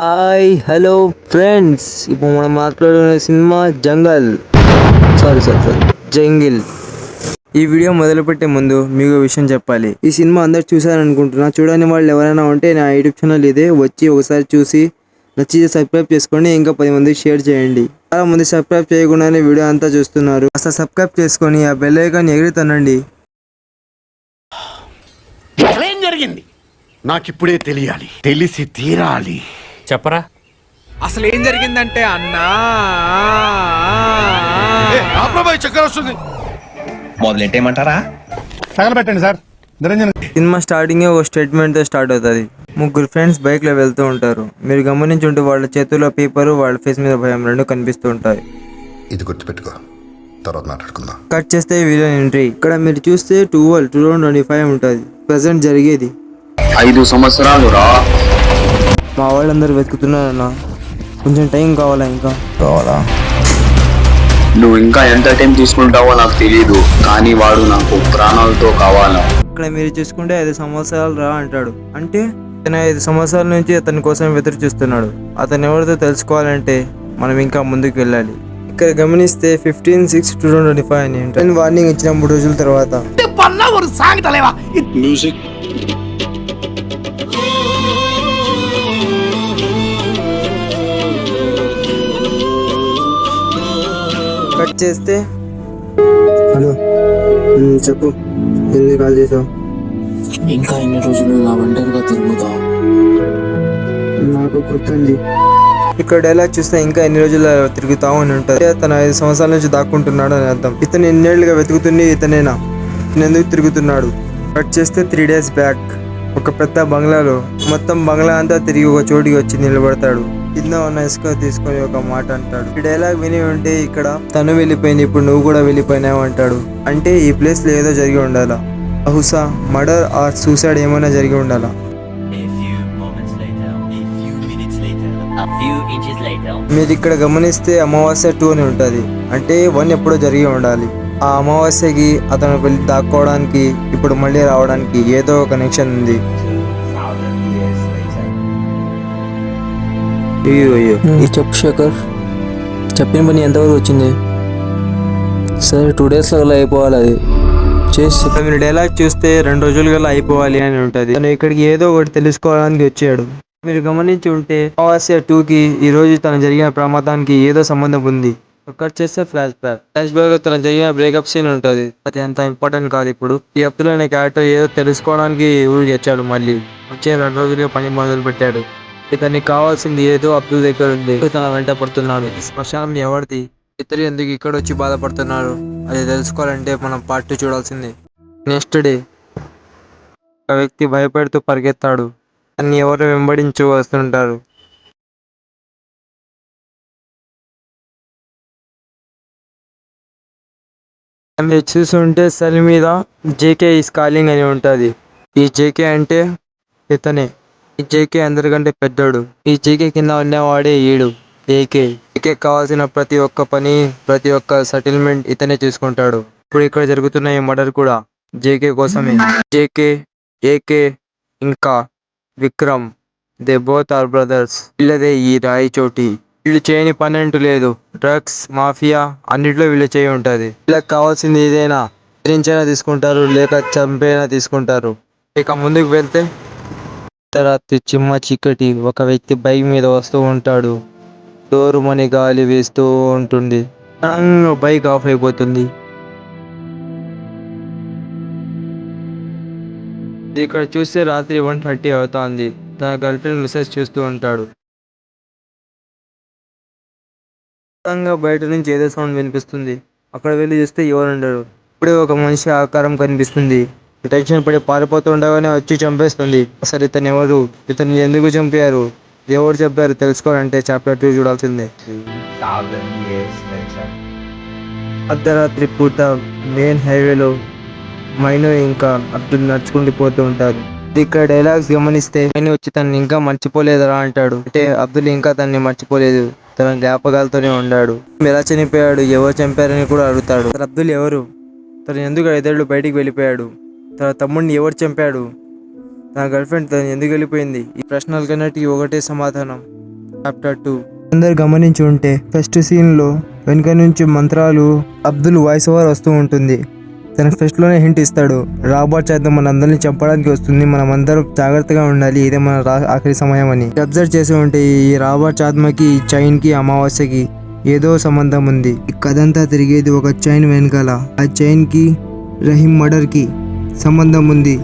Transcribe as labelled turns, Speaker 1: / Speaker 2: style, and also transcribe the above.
Speaker 1: Hi hello friends, ఇప్పుడు మనం మాట్లాడుకునే సినిమా సారీ జంగిల్. ఈ వీడియో మొదలుపెట్టే ముందు మీకు విషయం చెప్పాలి. ఈ సినిమా అందరు చూసారనుకుంటున్నా. చూడని వాళ్ళు ఎవరైనా ఉంటే నా యూట్యూబ్ ఛానల్ ఇదే, వచ్చి ఒకసారి చూసి నచ్చితే సబ్స్క్రైబ్ చేసుకోండి. ఇంకా 10 మందికి షేర్ చేయండి. చాలా మంది సబ్స్క్రైబ్ చేయకుండానే వీడియో అంతా చూస్తున్నారు. అసలు సబ్స్క్రైబ్ చేసుకొని ఆ బెల్ ఐకాన్ ఎగురుతానండి.
Speaker 2: ఏం జరిగింది నాకిప్పుడే తెలియాలి, తెలిసి తీరాలి.
Speaker 3: చెప్పరా.
Speaker 4: అసలు ఏం జరిగిందంటే అన్నా
Speaker 2: చక్కర వస్తుంది.
Speaker 5: మొదలెట్టేయమంటారా?
Speaker 6: తగలబెట్టండి సార్. నిరంజన్
Speaker 1: సినిమా స్టార్టింగ్ ఒక స్టేట్మెంట్ తో స్టార్ట్ అవుతుంది. ముగ్గురు ఫ్రెండ్స్ బైక్ లో వెళ్తూ ఉంటారు. మీరు గమనించుంటే వాళ్ళ చేతుల్లో పేపరు, వాళ్ళ ఫేస్ మీద భయం రెండు కనిపిస్తూ ఉంటాయి.
Speaker 7: ఇది గుర్తుపెట్టుకో, తర్వాత మాట్లాడుకుందాం.
Speaker 1: కట్ చేస్తే విలన్ ఎంట్రీ. ఇక్కడ మీరు చూస్తే 2025 ఉంటుంది. ప్రజెంట్ జరిగేది
Speaker 5: 5 సంవత్సరాలు రా.
Speaker 1: మా వాళ్ళందరూ వెతుకుతున్నారన్న, కొంచెం టైం కావాలా? ఇంకా
Speaker 5: కావాలా? నువ్వు ఇంకా ఎంత టైం తీసుకుంటావో నాకు తెలియదు, కానీ వాడు నాకు ప్రాణాలతో కావాలా.
Speaker 1: ఇక్కడ మీరు చూసుకుంటే 5 సంవత్సరాలు రా అంటాడు. అంటే అతను 5 సంవత్సరాల నుంచి అతని కోసం వెతురు చూస్తున్నాడు. అతను ఎవరితో తెలుసుకోవాలంటే మనం ఇంకా ముందుకు వెళ్ళాలి. ఇక్కడ గమనిస్తే 15/6/2025 అని ఉంటుంది. వార్నింగ్ ఇచ్చిన 3 రోజుల తర్వాత
Speaker 2: మ్యూజిక్
Speaker 1: కట్ చేస్తే హలో చెప్పు, ఎందుకు కాల్ చేసావు?
Speaker 8: ఇంకా ఎన్ని రోజులు నా ఒంటరిగా తిరుగుతా?
Speaker 1: నాకు గుర్తుంది. ఇక్కడ డైలాగ్ చూస్తే ఇంకా ఎన్ని రోజులు తిరుగుతావు అని ఉంటుంది. తన 5 సంవత్సరాల నుంచి దాక్కుంటున్నాడు అని అర్థం. ఇతను ఎన్నేళ్లుగా వెతుకుతుంది ఇతనేనా? ఇతను ఎందుకు తిరుగుతున్నాడు? కట్ చేస్తే 3 days బ్యాక్ ఒక పెద్ద బంగ్లాలో మొత్తం బంగ్లా అంతా తిరిగి ఒక చోటికి వచ్చి నిలబడతాడు. కింద ఉన్న ఇసుక తీసుకొని ఒక మాట అంటాడు. ఈ డైలాగ్ విని ఉంటే ఇక్కడ తను వెళ్ళిపోయింది, ఇప్పుడు నువ్వు కూడా వెళ్ళిపోయినావు అంటాడు. అంటే ఈ ప్లేస్ లో ఏదో జరిగి ఉండాలా. బహుశా మర్డర్ ఆర్ సూసైడ్ ఏమైనా జరిగి ఉండాలా. మీరు ఇక్కడ గమనిస్తే అమావాస్య 2 అని ఉంటుంది. అంటే 1 ఎప్పుడో జరిగి ఉండాలి. ఆ అమావాస్యకి అతను వెళ్ళి దాక్కోవడానికి, ఇప్పుడు మళ్ళీ రావడానికి ఏదో ఒక కనెక్షన్ ఉంది.
Speaker 8: చెప్పు శేఖర్, చెప్పిన పని ఎంతవరకు వచ్చింది? సరే 2 days అలా అయిపోవాలి. అది చేసి
Speaker 1: మీరు డైలాగ్ చూస్తే 2 రోజులు గల అయిపోవాలి అని ఉంటుంది. తను ఇక్కడికి ఏదో ఒకటి తెలుసుకోవడానికి వచ్చాడు. మీరు గమనించి ఉంటే అమావాస్య 2కి ఈ రోజు తను జరిగిన ప్రమాదానికి ఏదో సంబంధం ఉంది. కట్ చేస్తే ఫ్లాష్ బ్యాక్ లో తను జరిగిన బ్రేకప్ సీన్ ఉంటుంది. అది అంత ఇంపార్టెంట్ కాదు. ఇప్పుడు ఈ అబ్దుల్ అనే క్యారెక్టర్ ఏదో తెలుసుకోవడానికి ఊరికి వచ్చాడు. మళ్ళీ వచ్చే 2 రోజులుగా పని మొదలు పెట్టాడు. ఇతనికి కావాల్సింది ఏదో అబ్దుల్ దగ్గర ఉంది. తన వెంట పడుతున్నాడు. శ్మశానం ఎవరిది? ఇతరు ఎందుకు ఇక్కడ వచ్చి బాధపడుతున్నారు? అది తెలుసుకోవాలంటే మనం పార్ట్ 2 చూడాల్సిందే. నెక్స్ట్ డే ఒక వ్యక్తి భయపడుతూ పరిగెత్తాడు. అన్ని ఎవరు వెంబడించు వస్తుంటారు. మీరు చూస్తుంటే సెల్ మీద జేకే ఈస్ కాలింగ్ అని ఉంటుంది. ఈ జేకే అంటే ఇతనే. ఈ జేకే అందరికంటే పెద్దోడు. ఈ జేకే కింద ఉన్నవాడే ఏకే కావాల్సిన ప్రతి ఒక్క పని, ప్రతి ఒక్క సెటిల్మెంట్ ఇతనే చూసుకుంటాడు. ఇప్పుడు ఇక్కడ జరుగుతున్న ఈ మర్డర్ కూడా జేకే కోసమే. జేకే, ఏకే ఇంకా Vikram, they both are brothers. వీళ్ళదే ఈ రాయి చోటి. వీళ్ళు చేయని పని అంటూ లేదు. డ్రగ్స్, మాఫియా అన్నిట్లో వీళ్ళు చేయి ఉంటుంది. వీళ్ళకి కావాల్సింది ఏదైనా బెదిరించైనా తీసుకుంటారు, లేక చంపైనా తీసుకుంటారు. ఇక ముందుకు వెళ్తే రాత్రి చిమ్మ చీకటి. ఒక వ్యక్తి బైక్ మీద వస్తూ ఉంటాడు. డోరు మని గాలి వేస్తూ ఉంటుంది. బైక్ ఆఫ్ అయిపోతుంది. ఇక్కడ చూస్తే రాత్రి 1:30 అవుతోంది. తన గర్ల్ ఫ్రెండ్ మెసేజ్ చూస్తూ ఉంటాడు. బయట నుంచి ఏదో సౌండ్ వినిపిస్తుంది. అక్కడ వెళ్ళి చూస్తే ఎవరు ఉండరు. ఇప్పుడే ఒక మనిషి ఆకారం కనిపిస్తుంది. టెన్షన్ పడి పారిపోతూ ఉండగానే వచ్చి చంపేస్తుంది. అసలు ఇతను ఎవరు? ఇతను ఎందుకు చంపారు? ఎవరు చెప్పారు? తెలుసుకోవాలంటే చాప్టర్ 2 చూడాల్సిందే. అర్ధరాత్రి పూట మెయిన్ హైవేలో మైను ఇంకా అబ్దుల్ నడుచుకుంటూ పోతూ ఉంటారు. ఇక్కడ డైలాగ్స్ గమనిస్తే మైను వచ్చి తనని ఇంకా మర్చిపోలేదురా అంటాడు. అంటే అబ్దుల్ ఇంకా తనని మర్చిపోలేదు, తన జ్ఞాపకాలతోనే ఉన్నాడు. ఎలా చనిపోయాడు, ఎవరు చంపారని కూడా అడుగుతాడు. అబ్దుల్ ఎవరు? తను ఎందుకు 5 ఏళ్ళు బయటికి వెళ్ళిపోయాడు? తన తమ్ముడిని ఎవరు చంపాడు? తన గర్ల్ ఫ్రెండ్ తను ఎందుకు వెళ్ళిపోయింది? ఈ ప్రశ్నలకన్నిటికీ ఒకటే సమాధానం, చాప్టర్ 2 అందరు గమనించి ఉంటే ఫస్ట్ సీన్లో వెనుక నుంచి మంత్రాలు అబ్దుల్ వాయిస్ ఓవర్ వస్తూ ఉంటుంది. తన ఫస్ట్లోనే హింట్ ఇస్తాడు, రాబర్ట్ చేద్దాం మన అందరినీ చంపడానికి వస్తుంది, మనం అందరం జాగ్రత్తగా ఉండాలి, ఇదే మన ఆఖరి సమయం అని. అబ్జర్వ్ చేసి ఉంటే ఈ రాబర్ట్ ఆత్మకి ఈ చైన్కి అమావాస్యకి ఏదో సంబంధం ఉంది. ఈ కథంతా తిరిగేది ఒక చైన్ వెనకాల. ఆ చైన్కి రహీం మర్డర్కి సంబంధం ఉంది.